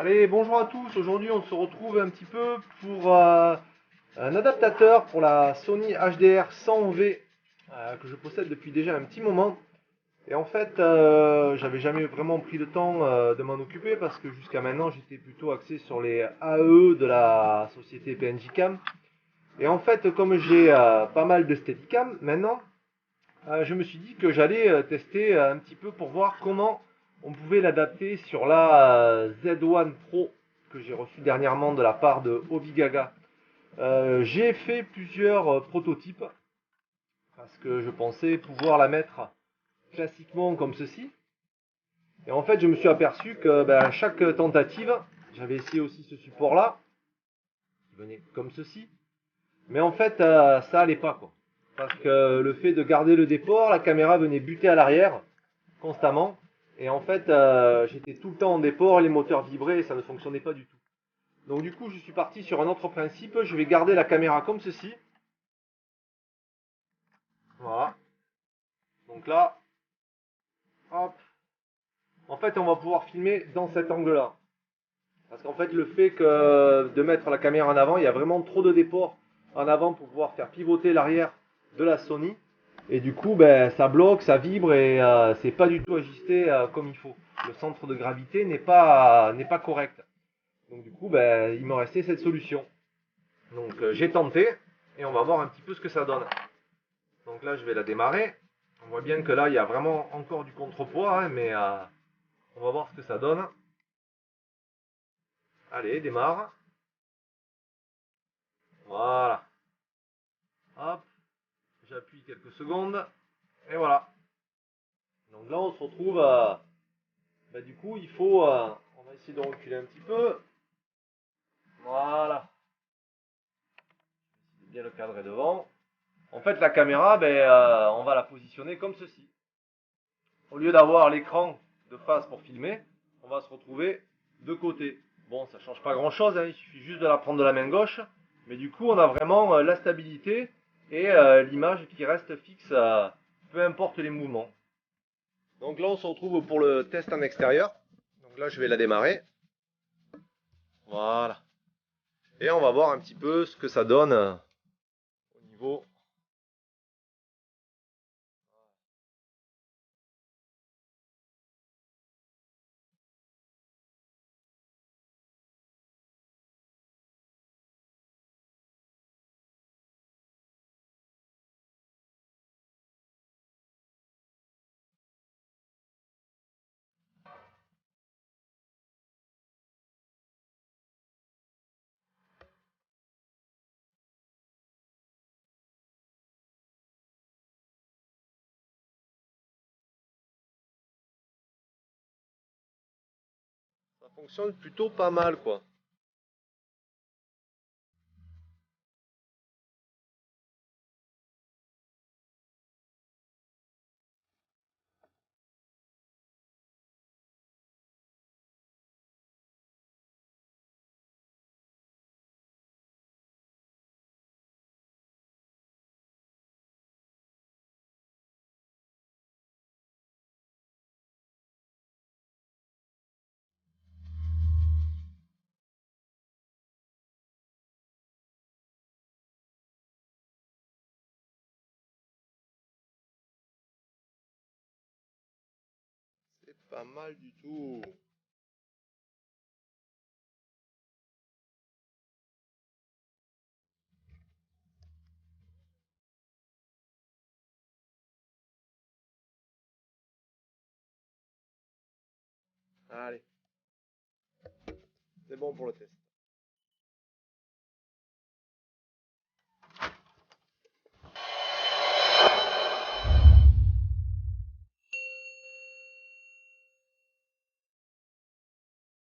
Allez, bonjour à tous. Aujourd'hui, on se retrouve un petit peu pour un adaptateur pour la Sony HDR 100V que je possède depuis déjà un petit moment. Et en fait, j'avais jamais vraiment pris le temps de m'en occuper parce que jusqu'à maintenant, j'étais plutôt axé sur les AE de la société PNJ Cam. Et en fait, comme j'ai pas mal de Steadicam maintenant, je me suis dit que j'allais tester un petit peu pour voir comment on pouvait l'adapter sur la Z1 Pro que j'ai reçue dernièrement de la part de Ovigaga. J'ai fait plusieurs prototypes parce que je pensais pouvoir la mettre classiquement comme ceci. Et en fait, je me suis aperçu que à chaque tentative, j'avais essayé aussi ce support-là, qui venait comme ceci. Mais en fait, ça allait pas quoi. Parce que le fait de garder le déport, la caméra venait buter à l'arrière constamment. Et en fait, j'étais tout le temps en déport, les moteurs vibraient et ça ne fonctionnait pas du tout. Donc du coup, je suis parti sur un autre principe. Je vais garder la caméra comme ceci. Voilà. Donc là, hop. En fait, on va pouvoir filmer dans cet angle-là. Parce qu'en fait, le fait que de mettre la caméra en avant, il y a vraiment trop de déport en avant pour pouvoir faire pivoter l'arrière de la Sony. Et du coup, ça bloque, ça vibre et c'est pas du tout ajusté comme il faut. Le centre de gravité n'est pas correct. Donc du coup, il me restait cette solution. Donc j'ai tenté et on va voir un petit peu ce que ça donne. Donc là, je vais la démarrer. On voit bien que là, il y a vraiment encore du contrepoids, hein, mais on va voir ce que ça donne. Allez, démarre. Voilà. Hop, j'appuie quelques secondes et voilà. Donc là, on se retrouve. Du coup, il faut. On va essayer de reculer un petit peu. Voilà. Bien le cadre est devant. En fait, la caméra, on va la positionner comme ceci. Au lieu d'avoir l'écran de face pour filmer, on va se retrouver de côté. Bon, ça change pas grand-chose, hein, il suffit juste de la prendre de la main gauche. Mais du coup, on a vraiment la stabilité et l'image qui reste fixe, peu importe les mouvements. Donc là, on se retrouve pour le test en extérieur. Donc là, je vais la démarrer. Voilà. Et on va voir un petit peu ce que ça donne au niveau. Ça fonctionne plutôt pas mal, quoi. C'est pas mal du tout. Allez, c'est bon pour le test.